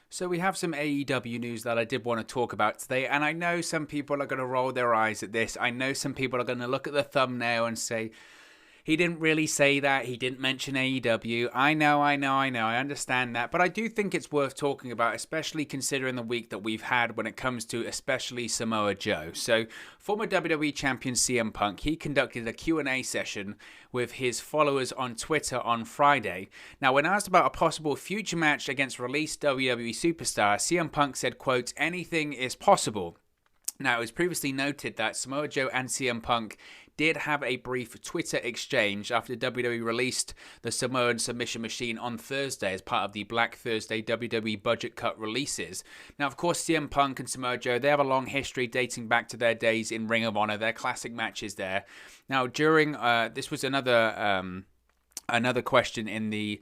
So we have some AEW news that I did want to talk about today, and I know some people are going to roll their eyes at this. I know some people are going to look at the thumbnail and say, he didn't really say that. He didn't mention AEW. I know. I understand that. But I do think it's worth talking about, especially considering the week that we've had when it comes to especially Samoa Joe. So, former WWE Champion CM Punk, he conducted a Q&A session with his followers on Twitter on Friday. Now, when asked about a possible future match against released WWE superstar, CM Punk said, quote, "Anything is possible." Now, it was previously noted that Samoa Joe and CM Punk did have a brief Twitter exchange after WWE released the Samoan Submission Machine on Thursday as part of the Black Thursday WWE budget cut releases. Now, of course, CM Punk and Samoa Joe, they have a long history dating back to their days in Ring of Honor, their classic matches there. Now, during, this was another question in the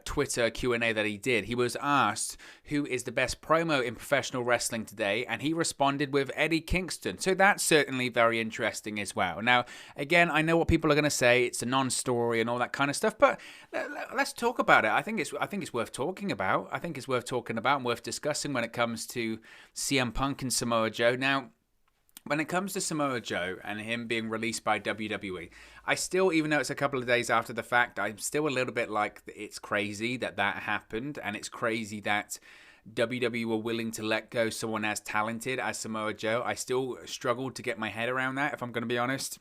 Twitter Q&A that he did. He was asked who is the best promo in professional wrestling today, and he responded with Eddie Kingston. So that's certainly very interesting as well. Now, again, I know what people are going to say. It's a non-story and all that kind of stuff, but let's talk about it. I think it's worth talking about. I think it's worth talking about and worth discussing when it comes to CM Punk and Samoa Joe. Now, when it comes to Samoa Joe and him being released by WWE, I still, even though it's a couple of days after the fact, I'm still a little bit like, it's crazy that happened, and it's crazy that WWE were willing to let go someone as talented as Samoa Joe. I still struggle to get my head around that, if I'm going to be honest.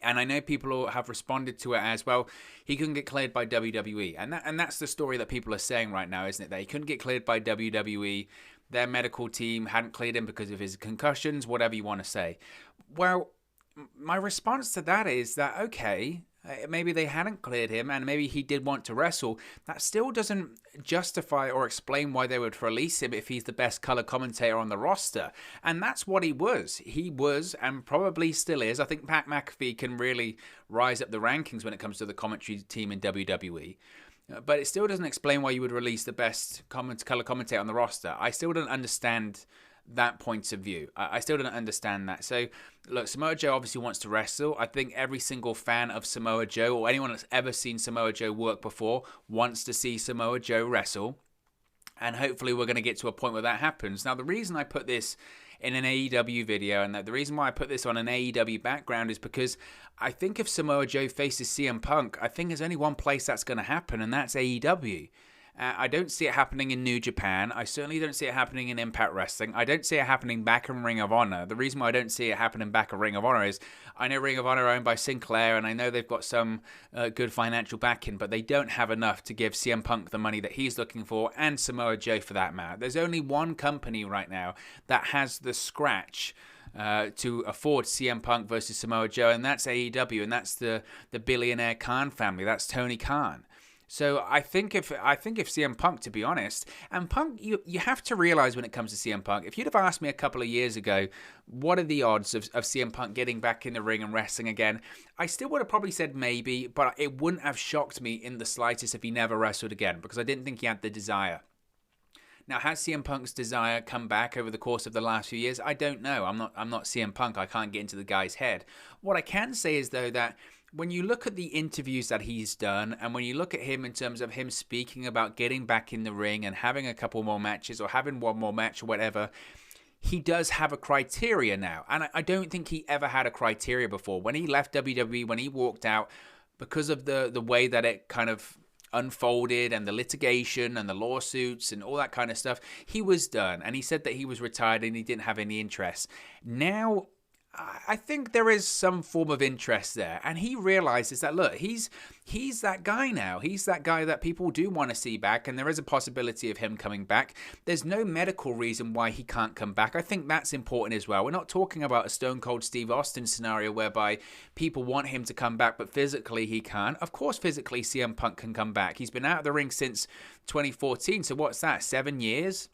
And I know people have responded to it as well. He couldn't get cleared by WWE, and that's the story that people are saying right now, isn't it? That he couldn't get cleared by WWE. Their medical team hadn't cleared him because of his concussions, whatever you want to say. Well, my response to that is that, okay, maybe they hadn't cleared him and maybe he did want to wrestle. That still doesn't justify or explain why they would release him if he's the best color commentator on the roster. And that's what he was. He was, and probably still is. I think Pat McAfee can really rise up the rankings when it comes to the commentary team in WWE. But it still doesn't explain why you would release the best color commentator on the roster. I still don't understand that point of view. I still don't understand that. So, look, Samoa Joe obviously wants to wrestle. I think every single fan of Samoa Joe, or anyone that's ever seen Samoa Joe work before, wants to see Samoa Joe wrestle. And hopefully we're going to get to a point where that happens. Now, the reason I put this in an AEW video, and the reason why I put this on an AEW background, is because I think if Samoa Joe faces CM Punk, I think there's only one place that's going to happen, and that's AEW. I don't see it happening in New Japan. I certainly don't see it happening in Impact Wrestling. I don't see it happening back in Ring of Honor. The reason why I don't see it happening back in Ring of Honor is I know Ring of Honor are owned by Sinclair, and I know they've got some good financial backing, but they don't have enough to give CM Punk the money that he's looking for, and Samoa Joe for that matter. There's only one company right now that has the scratch to afford CM Punk versus Samoa Joe, and that's AEW, and that's the billionaire Khan family. That's Tony Khan. So I think if CM Punk, to be honest, and Punk, you have to realize when it comes to CM Punk, if you'd have asked me a couple of years ago, what are the odds of CM Punk getting back in the ring and wrestling again, I still would have probably said maybe, but it wouldn't have shocked me in the slightest if he never wrestled again, because I didn't think he had the desire. Now, has CM Punk's desire come back over the course of the last few years? I don't know. I'm not CM Punk. I can't get into the guy's head. What I can say is, though, that when you look at the interviews that he's done, and when you look at him in terms of him speaking about getting back in the ring and having a couple more matches or having one more match or whatever, he does have a criteria now. And I don't think he ever had a criteria before. When he left WWE, when he walked out, because of the way that it kind of unfolded and the litigation and the lawsuits and all that kind of stuff, he was done. And he said that he was retired and he didn't have any interest. Now, I think there is some form of interest there, and he realizes that, look, he's that guy now. He's that guy that people do want to see back, and there is a possibility of him coming back. There's no medical reason why he can't come back. I think that's important as well. We're not talking about a Stone Cold Steve Austin scenario whereby people want him to come back, but physically he can't. Of course, physically CM Punk can come back. He's been out of the ring since 2014, so what's that, 7 years?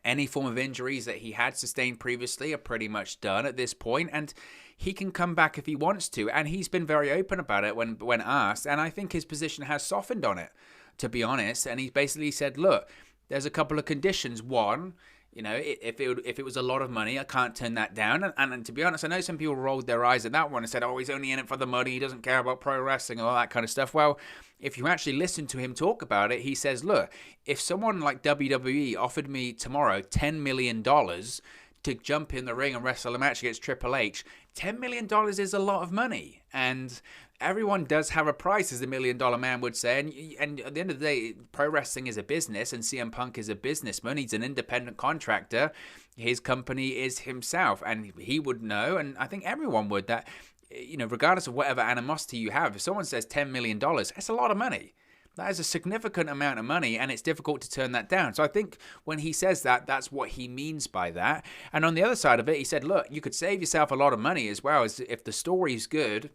Any form of injuries that he had sustained previously are pretty much done at this point, and he can come back if he wants to, and he's been very open about it when asked, and I think his position has softened on it, to be honest, and he basically said, look, there's a couple of conditions. One, You know, if it was a lot of money, I can't turn that down. And to be honest, I know some people rolled their eyes at that one and said, oh, he's only in it for the money. He doesn't care about pro wrestling and all that kind of stuff. Well, if you actually listen to him talk about it, he says, look, if someone like WWE offered me tomorrow $10 million to jump in the ring and wrestle a match against Triple H, $10 million is a lot of money. And everyone does have a price, as the $1 Million Man would say. And at the end of the day, pro wrestling is a business, and CM Punk is a businessman. He's an independent contractor. His company is himself, and he would know, and I think everyone would, that, you know, regardless of whatever animosity you have, if someone says $10 million, that's a lot of money. That is a significant amount of money, and it's difficult to turn that down. So I think when he says that, that's what he means by that. And on the other side of it, he said, look, you could save yourself a lot of money as well, as if the story's good,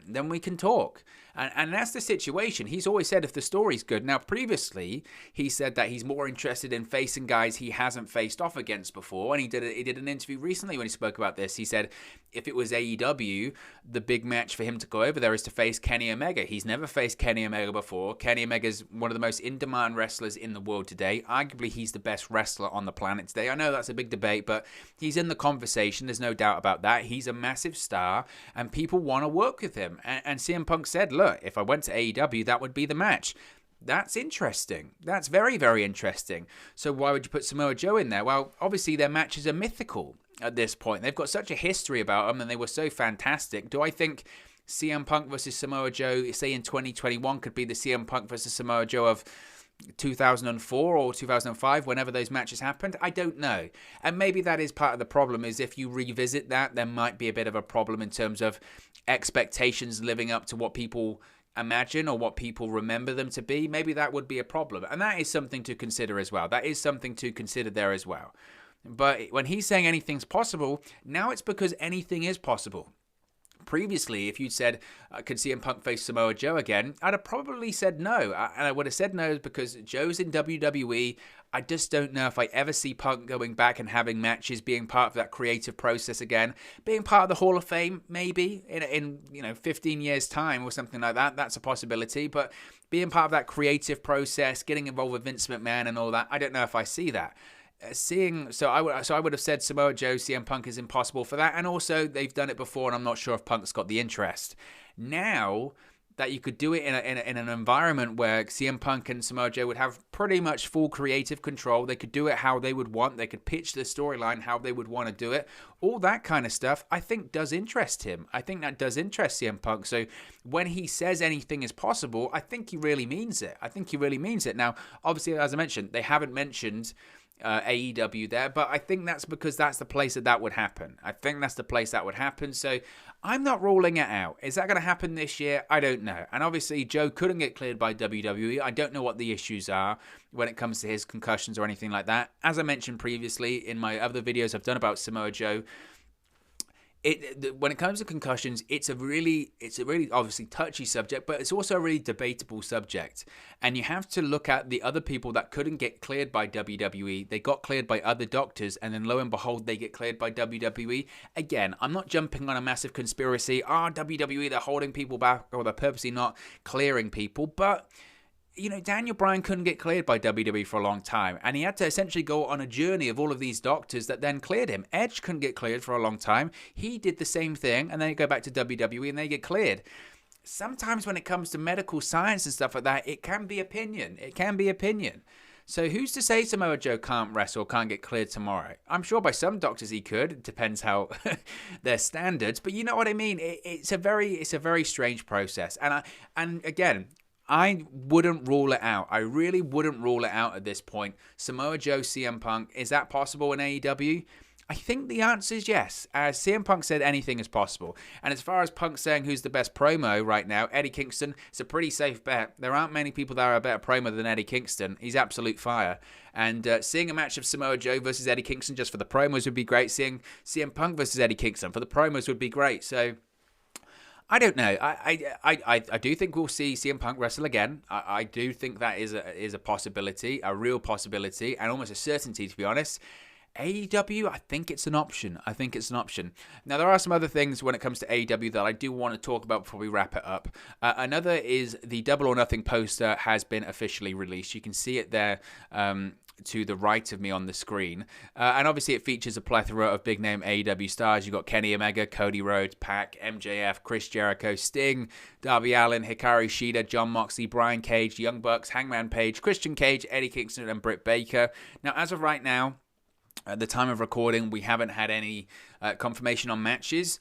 then we can talk. And that's the situation. He's always said if the story's good. Now, previously, he said that he's more interested in facing guys he hasn't faced off against before. And he did an interview recently when he spoke about this. He said if it was AEW, the big match for him to go over there is to face Kenny Omega. He's never faced Kenny Omega before. Kenny Omega's one of the most in-demand wrestlers in the world today. Arguably, he's the best wrestler on the planet today. I know that's a big debate, but he's in the conversation. There's no doubt about that. He's a massive star, and people want to work with him. And CM Punk said, look, if I went to AEW, that would be the match. That's interesting. That's very, very interesting. So why would you put Samoa Joe in there? Well, obviously their matches are mythical at this point. They've got such a history about them, and they were so fantastic. Do I think CM Punk versus Samoa Joe, say in 2021, could be the CM Punk versus Samoa Joe of 2004 or 2005, whenever those matches happened? I don't know. And maybe that is part of the problem, is if you revisit that, there might be a bit of a problem in terms of expectations living up to what people imagine or what people remember them to be. Maybe that would be a problem. And that is something to consider as well. That is something to consider there as well. But when he's saying anything's possible, now it's because anything is possible. Previously, if you'd said, could CM Punk face Samoa Joe again, I'd have probably said no. And I would have said no because Joe's in WWE. I just don't know if I ever see Punk going back and having matches, being part of that creative process again, being part of the Hall of Fame, maybe in 15 years' time or something like that. That's a possibility. But being part of that creative process, getting involved with Vince McMahon and all that, I don't know if I see that. I would have said Samoa Joe, CM Punk is impossible for that, and also they've done it before, and I'm not sure if Punk's got the interest. Now that you could do it in an environment where CM Punk and Samoa Joe would have pretty much full creative control, they could do it how they would want, they could pitch the storyline how they would want to do it, all that kind of stuff, I think does interest him. I think that does interest CM Punk. So when he says anything is possible, I think he really means it. Now, obviously, as I mentioned, they haven't mentioned AEW there, but I think that's because that's the place that would happen. So I'm not ruling it out. Is that going to happen this year? I don't know. And obviously Joe couldn't get cleared by WWE. I don't know what the issues are when it comes to his concussions or anything like that. As I mentioned previously in my other videos I've done about Samoa Joe, when it comes to concussions, it's a really obviously touchy subject, but it's also a really debatable subject. And you have to look at the other people that couldn't get cleared by WWE. They got cleared by other doctors, and then lo and behold, they get cleared by WWE. Again, I'm not jumping on a massive conspiracy. WWE, they're holding people back, or they're purposely not clearing people, but Daniel Bryan couldn't get cleared by WWE for a long time, and he had to essentially go on a journey of all of these doctors that then cleared him. Edge couldn't get cleared for a long time. He did the same thing, and then he go back to WWE and they get cleared. Sometimes when it comes to medical science and stuff like that, it can be opinion. So who's to say Samoa Joe can't wrestle, can't get cleared tomorrow? I'm sure by some doctors he could. It depends how their standards, but you know what I mean. It's a very strange process, and again, I wouldn't rule it out. I really wouldn't rule it out at this point. Samoa Joe, CM Punk, is that possible in AEW? I think the answer is yes. As CM Punk said, anything is possible. And as far as Punk saying who's the best promo right now, Eddie Kingston, it's a pretty safe bet. There aren't many people that are a better promo than Eddie Kingston. He's absolute fire. And seeing a match of Samoa Joe versus Eddie Kingston just for the promos would be great. Seeing CM Punk versus Eddie Kingston for the promos would be great. So I don't know. I do think we'll see CM Punk wrestle again. I do think that is a possibility, a real possibility, and almost a certainty, to be honest. AEW, I think it's an option. Now, there are some other things when it comes to AEW that I do want to talk about before we wrap it up. Another is the Double or Nothing poster has been officially released. You can see it there to the right of me on the screen. And obviously it features a plethora of big-name AEW stars. You've got Kenny Omega, Cody Rhodes, Pac, MJF, Chris Jericho, Sting, Darby Allin, Hikaru Shida, Jon Moxley, Brian Cage, Young Bucks, Hangman Page, Christian Cage, Eddie Kingston, and Britt Baker. Now, as of right now, at the time of recording, we haven't had any confirmation on matches,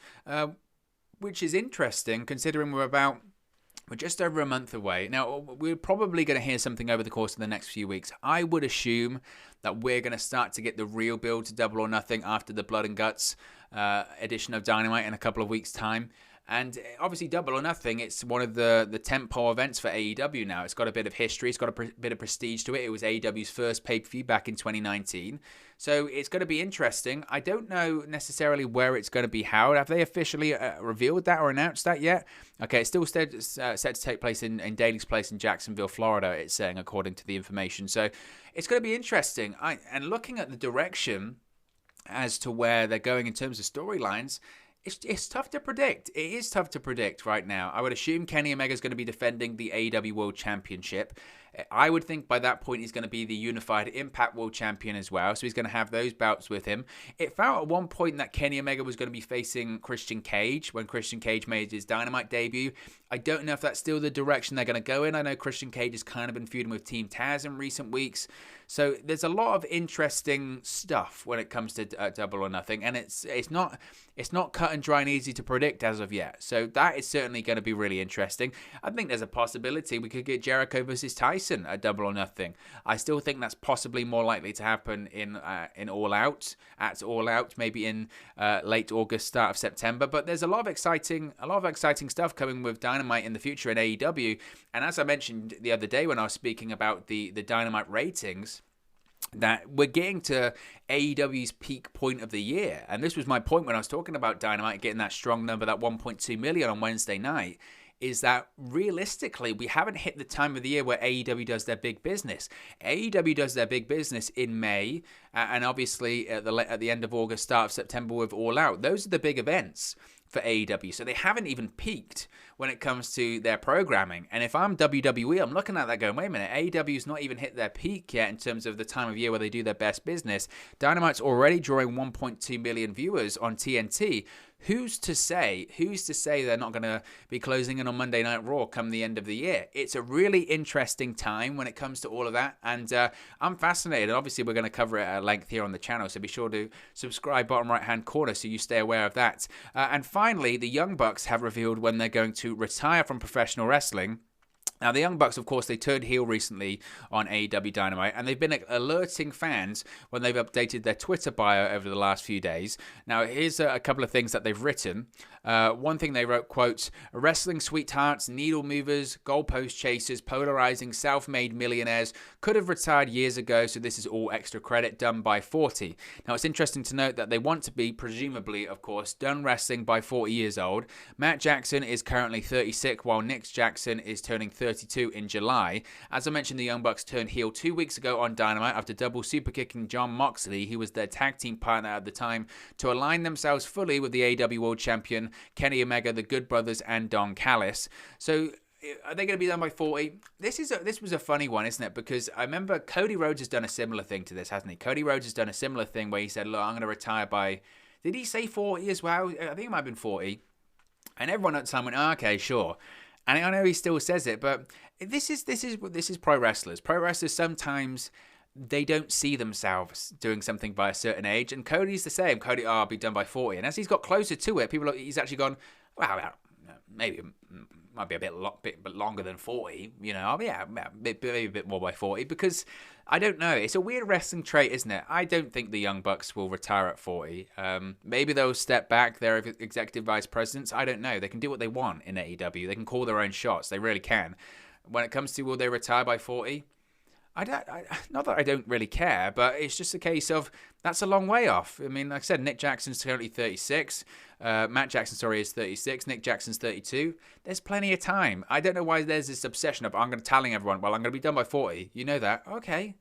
which is interesting considering we're just over a month away. Now, we're probably going to hear something over the course of the next few weeks. I would assume that we're going to start to get the real build to Double or Nothing after the Blood and Guts edition of Dynamite in a couple of weeks' time. And obviously, Double or Nothing, it's one of the tentpole events for AEW now. It's got a bit of history. It's got a bit of prestige to it. It was AEW's first pay-per-view back in 2019. So it's going to be interesting. I don't know necessarily where it's going to be held. Have they officially revealed that or announced that yet? Okay, it's still set to take place in Daly's Place in Jacksonville, Florida, it's saying, according to the information. So it's going to be interesting. And looking at the direction as to where they're going in terms of storylines, it's tough to predict. It is tough to predict right now. I would assume Kenny Omega is going to be defending the AEW World Championship. I would think by that point he's going to be the Unified Impact World Champion as well, so he's going to have those bouts with him. It felt at one point that Kenny Omega was going to be facing Christian Cage when Christian Cage made his Dynamite debut. I don't know if that's still the direction they're going to go in. I know Christian Cage has kind of been feuding with Team Taz in recent weeks. So there's a lot of interesting stuff when it comes to Double or Nothing, and it's not cut and dry and easy to predict as of yet. So that is certainly going to be really interesting. I think there's a possibility we could get Jericho versus Tyson at Double or Nothing. I still think that's possibly more likely to happen in All Out, maybe in late August, start of September. But there's a lot of exciting stuff coming with Dynamite in the future in AEW. And as I mentioned the other day when I was speaking about the Dynamite ratings, that we're getting to AEW's peak point of the year. And this was my point when I was talking about Dynamite getting that strong number, that 1.2 million on Wednesday night, is that realistically, we haven't hit the time of the year where AEW does their big business. AEW does their big business in May, and obviously at the end of August, start of September with All Out. Those are the big events for AEW. So they haven't even peaked when it comes to their programming. And if I'm WWE, I'm looking at that going, wait a minute, AEW's not even hit their peak yet in terms of the time of year where they do their best business. Dynamite's already drawing 1.2 million viewers on TNT. Who's to say they're not going to be closing in on Monday Night Raw come the end of the year? It's a really interesting time when it comes to all of that, and I'm fascinated. Obviously, we're going to cover it at length here on the channel, so be sure to subscribe bottom right-hand corner so you stay aware of that. And finally, the Young Bucks have revealed when they're going to retire from professional wrestling. Now, the Young Bucks, of course, they turned heel recently on AEW Dynamite, and they've been alerting fans when they've updated their Twitter bio over the last few days. Now, here's a couple of things that they've written. One thing they wrote, quote, wrestling sweethearts, needle movers, goalpost chasers, polarizing self-made millionaires could have retired years ago, so this is all extra credit done by 40. Now, it's interesting to note that they want to be, presumably, of course, done wrestling by 40 years old. Matt Jackson is currently 36, while Nick Jackson is turning 32 in July. As I mentioned, the Young Bucks turned heel 2 weeks ago on Dynamite after double superkicking Jon Moxley, who was their tag team partner at the time, to align themselves fully with the AEW World Champion Kenny Omega, the Good Brothers, and Don Callis. So are they going to be done by 40? This was a funny one, isn't it? Because I remember Cody Rhodes has done a similar thing to this, hasn't he? Cody Rhodes has done a similar thing where he said, look, I'm going to retire by... Did he say 40 as well? I think it might have been 40. And everyone at the time went, oh, okay, sure. And I know he still says it, but this is pro wrestlers. Pro wrestlers sometimes they don't see themselves doing something by a certain age, and Cody's the same. Cody, I'll be done by 40, and as he's got closer to it, he's actually gone, wow, maybe it might be a bit longer than 40, you know, maybe a bit more by 40, because I don't know. It's a weird wrestling trait, isn't it? I don't think the Young Bucks will retire at 40. Maybe they'll step back. They're executive vice presidents. I don't know. They can do what they want in AEW. They can call their own shots. They really can. When it comes to will they retire by 40, not that I don't really care, but it's just a case of that's a long way off. I mean, like I said, Nick Jackson's currently 36. Matt Jackson, is 36. Nick Jackson's 32. There's plenty of time. I don't know why there's this obsession of, I'm going to telling everyone, well, I'm going to be done by 40. You know that. Okay.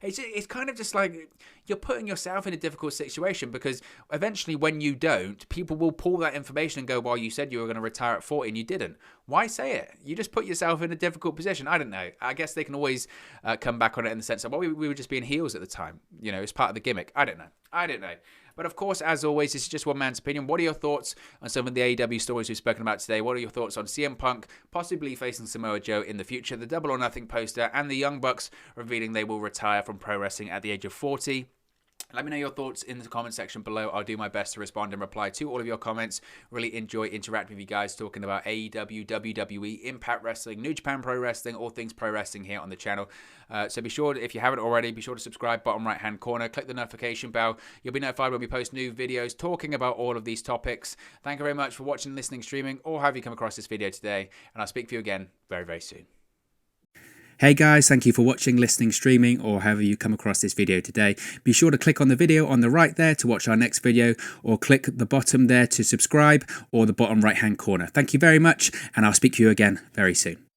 It's kind of just like you're putting yourself in a difficult situation, because eventually when you don't, people will pull that information and go, well, you said you were going to retire at 40 and you didn't. Why say it? You just put yourself in a difficult position. I don't know. I guess they can always come back on it in the sense of, well, we were just being heels at the time. You know, it's part of the gimmick. I don't know. But of course, as always, this is just one man's opinion. What are your thoughts on some of the AEW stories we've spoken about today? What are your thoughts on CM Punk possibly facing Samoa Joe in the future, the Double or Nothing poster, and the Young Bucks revealing they will retire from pro wrestling at the age of 40? Let me know your thoughts in the comment section below. I'll do my best to respond and reply to all of your comments. Really enjoy interacting with you guys, talking about AEW, WWE, Impact Wrestling, New Japan Pro Wrestling, all things pro wrestling here on the channel. So be sure, if you haven't already, be sure to subscribe, bottom right hand corner. Click the notification bell. You'll be notified when we post new videos talking about all of these topics. Thank you very much for watching, listening, streaming, or have you come across this video today. And I'll speak to you again very, very soon. Hey guys, thank you for watching, listening, streaming, or however you come across this video today. Be sure to click on the video on the right there to watch our next video, or click the bottom there to subscribe, or the bottom right hand corner. Thank you very much, and I'll speak to you again very soon.